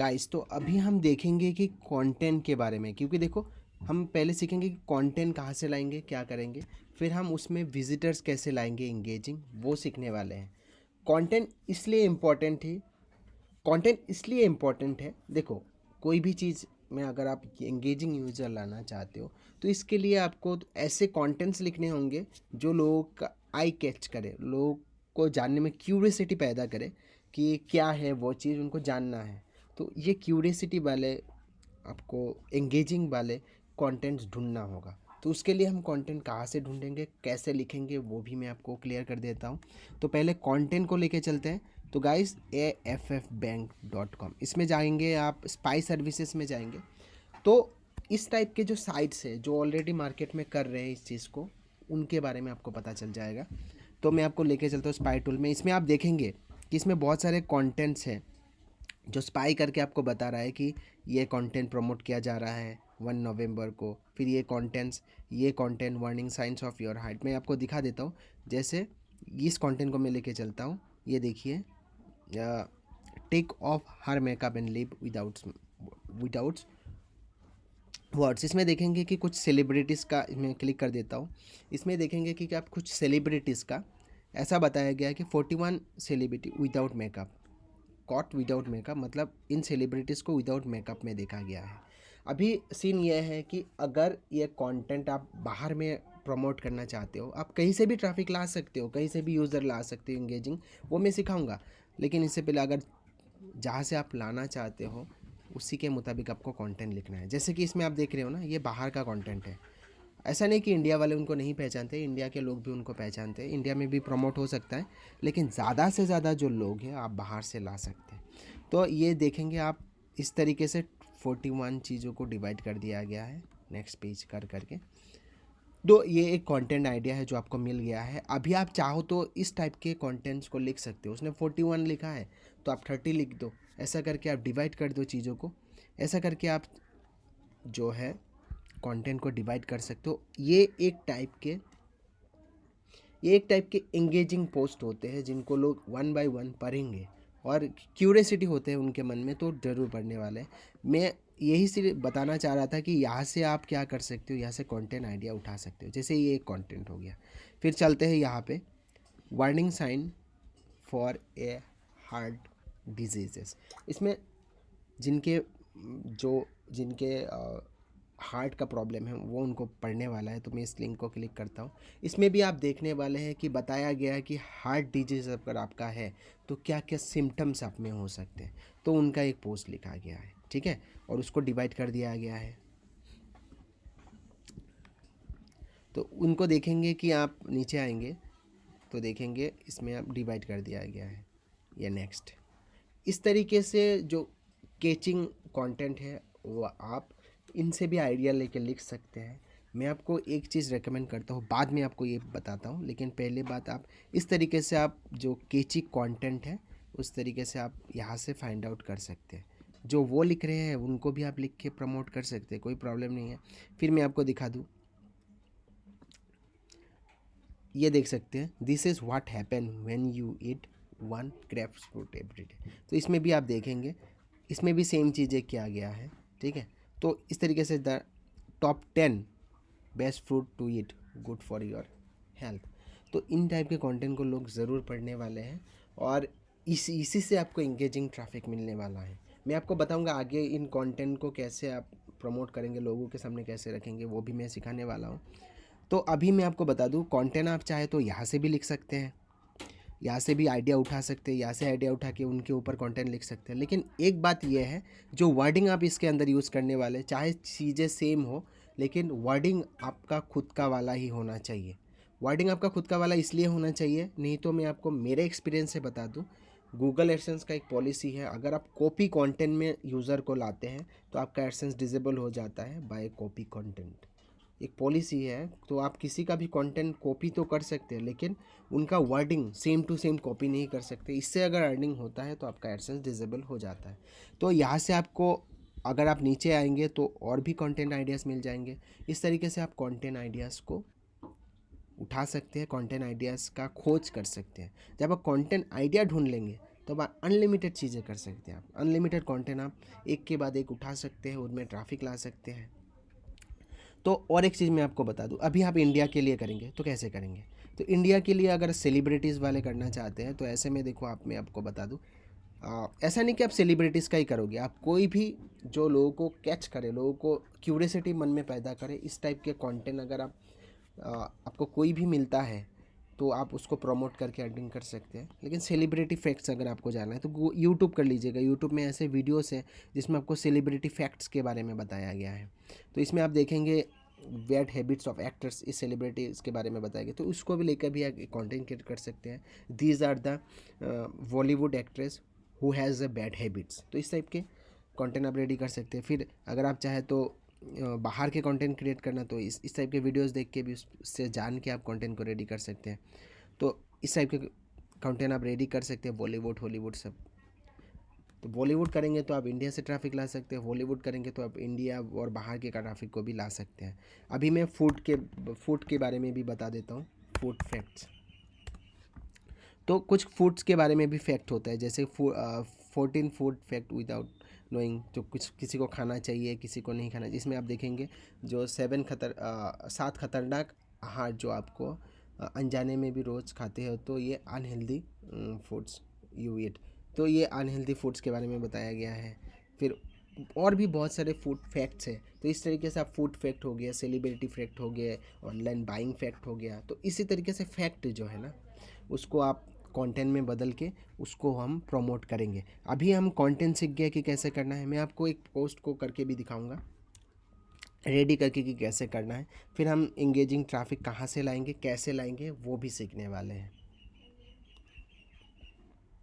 Guys तो अभी हम देखेंगे कि कंटेंट के बारे में, क्योंकि देखो हम पहले सीखेंगे कि कंटेंट कहाँ से लाएंगे, क्या करेंगे, फिर हम उसमें विजिटर्स कैसे लाएंगे इंगेजिंग, वो सीखने वाले हैं। कंटेंट इसलिए इम्पोर्टेंट है, देखो कोई भी चीज़ में अगर आप एंगेजिंग यूज़र लाना चाहते हो तो इसके लिए आपको ऐसे कंटेंट्स लिखने होंगे जो लोगों का आई कैच करे, लोगों को जानने में क्यूरियसिटी पैदा करे कि क्या है वो चीज़, उनको जानना है। तो ये क्यूरियसिटी वाले, आपको एंगेजिंग वाले कंटेंट्स ढूंढना होगा। तो उसके लिए हम कंटेंट कहाँ से ढूंढेंगे, कैसे लिखेंगे, वो भी मैं आपको क्लियर कर देता हूँ। तो पहले कंटेंट को लेके चलते हैं। तो गाइस AFFbank.com, इसमें जाएंगे आप, स्पाई सर्विसेज में जाएंगे तो इस टाइप के जो साइट्स है जो ऑलरेडी मार्केट में कर रहे हैं इस चीज़ को, उनके बारे में आपको पता चल जाएगा। तो मैं आपको लेके चलता हूँ स्पाई टूल में। इसमें आप देखेंगे कि इसमें बहुत सारे कंटेंट्स हैं जो स्पाई करके आपको बता रहा है कि ये कंटेंट प्रमोट किया जा रहा है 1 नवंबर को, फिर ये content warning science of your heart. मैं आपको दिखा देता हूँ। जैसे इस कंटेंट को मैं लेके चलता हूँ, ये देखिए, take off her makeup and live without words. इसमें देखेंगे कि कुछ सेलिब्रिटीज़ का, मैं क्लिक कर देता हूँ। इसमें देखेंगे कि आप कुछ सेलिब्रिटीज़ का ऐसा बताया गया है कि 41 celebrity without makeup, caught without makeup, मतलब इन सेलिब्रिटीज़ को विदाउट मेकअप में देखा गया है। अभी सीन ये है कि अगर ये कंटेंट आप बाहर में प्रमोट करना चाहते हो, आप कहीं से भी ट्रैफिक ला सकते हो, कहीं से भी यूज़र ला सकते हो इंगेजिंग, वो मैं सिखाऊंगा। लेकिन इससे पहले अगर जहाँ से आप लाना चाहते हो उसी के मुताबिक आपको कंटेंट लिखना है। जैसे कि इसमें आप देख रहे हो ना, ये बाहर का कंटेंट है। ऐसा नहीं कि इंडिया वाले उनको नहीं पहचानते, इंडिया के लोग भी उनको पहचानते हैं, इंडिया में भी प्रमोट हो सकता है, लेकिन ज़्यादा से ज़्यादा जो लोग हैं आप बाहर से ला सकते हैं। तो ये देखेंगे आप, इस तरीके से 41 चीज़ों को डिवाइड कर दिया गया है नेक्स्ट पेज कर करके। तो ये एक कंटेंट आइडिया है जो आपको मिल गया है। अभी आप चाहो तो इस टाइप के कंटेंट्स को लिख सकते हो। उसने 41 लिखा है तो आप 30 लिख दो, ऐसा करके आप डिवाइड कर दो चीज़ों को। ऐसा करके आप जो है कंटेंट को डिवाइड कर सकते हो। ये एक टाइप के एंगेजिंग पोस्ट होते हैं जिनको लोग 1 बाय 1 पढ़ेंगे और क्यूरियसिटी होते हैं उनके मन में, तो ज़रूर पढ़ने वाले हैं। मैं यही सिर्फ बताना चाह रहा था कि यहाँ से आप क्या कर सकते हो, यहाँ से कंटेंट आइडिया उठा सकते हो। जैसे ये एक कंटेंट हो गया। फिर चलते हैं यहाँ पे, warning sign for a heart diseases. इसमें जिनके जिनके हार्ट का प्रॉब्लम है वो उनको पढ़ने वाला है। तो मैं इस लिंक को क्लिक करता हूँ। इसमें भी आप देखने वाले हैं कि बताया गया है कि हार्ट डिजीज अगर आपका है तो क्या क्या सिम्टम्स आप में हो सकते हैं। तो उनका एक पोस्ट लिखा गया है, ठीक है, और उसको डिवाइड कर दिया गया है। तो उनको देखेंगे कि आप नीचे आएंगे तो देखेंगे इसमें आप डिवाइड कर दिया गया है, या नेक्स्ट। इस तरीके से जो कैचिंग कंटेंट है वो आप इनसे भी आइडिया लेके लिख सकते हैं। मैं आपको एक चीज़ रेकमेंड करता हूँ, बाद में आपको ये बताता हूँ, लेकिन पहले बात, आप इस तरीके से आप जो कैची कंटेंट है उस तरीके से आप यहाँ से फाइंड आउट कर सकते हैं। जो वो लिख रहे हैं उनको भी आप लिख के प्रमोट कर सकते हैं, कोई प्रॉब्लम नहीं है। फिर मैं आपको दिखा दूँ, ये देख सकते हैं, this is what happen when you eat 1 grapes fruit every day. तो इसमें भी आप देखेंगे, इसमें भी सेम चीज़ें किया गया है, ठीक है। तो इस तरीके से the top 10 best fruit to eat good for your health. तो इन टाइप के कंटेंट को लोग ज़रूर पढ़ने वाले हैं और इसी से आपको इंगेजिंग ट्रैफिक मिलने वाला है। मैं आपको बताऊंगा आगे इन कंटेंट को कैसे आप प्रमोट करेंगे, लोगों के सामने कैसे रखेंगे, वो भी मैं सिखाने वाला हूँ। तो अभी मैं आपको बता दूँ, कंटेंट आप चाहे तो यहाँ से भी लिख सकते हैं, यहाँ से भी आइडिया उठा सकते हैं, यहाँ से आइडिया उठा के उनके ऊपर कंटेंट लिख सकते हैं। लेकिन एक बात यह है, जो वर्डिंग आप इसके अंदर यूज़ करने वाले, चाहे चीज़ें सेम हो लेकिन वर्डिंग आपका खुद का वाला ही होना चाहिए। वर्डिंग आपका खुद का वाला इसलिए होना चाहिए, नहीं तो मैं आपको मेरे एक्सपीरियंस से बता दूँ, गूगल एडसेंस का एक पॉलिसी है, अगर आप कॉपी कंटेंट में यूज़र को लाते हैं तो आपका एडसेंस डिसेबल हो जाता है बाय कॉपी कंटेंट। एक पॉलिसी है। तो आप किसी का भी कंटेंट कॉपी तो कर सकते हैं लेकिन उनका wording same to same copy नहीं कर सकते। इससे अगर अर्निंग होता है तो आपका एडसेंस डिसेबल हो जाता है। तो यहाँ से आपको, अगर आप नीचे आएंगे तो और भी कंटेंट आइडियाज़ मिल जाएंगे। इस तरीके से आप कंटेंट आइडियाज़ को उठा सकते हैं, कंटेंट आइडियाज़ का खोज कर सकते हैं। जब आप कंटेंट आइडिया ढूंढ लेंगे तो आप अनलिमिटेड चीज़ें कर सकते हैं। आप अनलिमिटेड कंटेंट आप एक के बाद एक उठा सकते हैं, उनमें ट्रैफिक ला सकते हैं। तो और एक चीज़ मैं आपको बता दूं, अभी आप इंडिया के लिए करेंगे तो कैसे करेंगे? तो इंडिया के लिए अगर सेलिब्रिटीज़ वाले करना चाहते हैं तो ऐसे में देखो, मैं आपको बता दूं, ऐसा नहीं कि आप सेलिब्रिटीज़ का ही करोगे, आप कोई भी जो लोगों को कैच करे, लोगों को क्यूरियोसिटी मन में पैदा करे, इस टाइप के कंटेंट अगर आपको कोई भी मिलता है तो आप उसको प्रमोट करके अर्निंग कर सकते हैं। लेकिन सेलिब्रिटी फैक्ट्स अगर आपको जानना है तो यूट्यूब कर लीजिएगा। यूट्यूब में ऐसे वीडियोस हैं जिसमें आपको सेलिब्रिटी फैक्ट्स के बारे में बताया गया है। तो इसमें आप देखेंगे बैड हैबिट्स ऑफ एक्टर्स, इस सेलिब्रिटीज़ के बारे में बताया गया, तो उसको भी लेकर भी आप कंटेंट क्रिएट कर सकते हैं। These are the Bollywood actress who has a bad habits, तो इस टाइप के कंटेंट आप रेडी कर सकते हैं। फिर अगर आप चाहें तो बाहर के कंटेंट क्रिएट करना, तो इस टाइप के वीडियोस देख के भी उससे जान के आप कंटेंट को रेडी कर सकते हैं। तो इस टाइप के कंटेंट आप रेडी कर सकते हैं, बॉलीवुड हॉलीवुड सब। तो बॉलीवुड करेंगे तो आप इंडिया से ट्रैफिक ला सकते हैं, हॉलीवुड करेंगे तो आप इंडिया और बाहर के ट्रैफिक को भी ला सकते हैं। अभी मैं फूड के बारे में भी बता देता हूँ, फूड फैक्ट्स। तो कुछ फूड्स के बारे में भी फैक्ट होता है, जैसे 14 फूड फैक्ट विदाउट नोइंग, जो कुछ किसी को खाना चाहिए किसी को नहीं खाना। जिसमें आप देखेंगे जो 7 खतरनाक आहार जो आपको अनजाने में भी रोज़ खाते हो, तो ये अनहेल्दी फूड्स यू ईट, तो ये अनहेल्दी फूड्स के बारे में बताया गया है। फिर और भी बहुत सारे फूड फैक्ट्स हैं। तो इस तरीके से आप फूड फैक्ट हो गया, सेलिब्रिटी फैक्ट हो गया, ऑनलाइन बाइंग फैक्ट हो गया। तो इसी तरीके से फैक्ट जो है ना, उसको आप कंटेंट में बदल के उसको हम प्रमोट करेंगे। अभी हम कंटेंट सीख गए कि कैसे करना है, मैं आपको एक पोस्ट को करके भी दिखाऊंगा, रेडी करके कि कैसे करना है। फिर हम इंगेजिंग ट्रैफिक कहाँ से लाएंगे, कैसे लाएंगे, वो भी सीखने वाले हैं।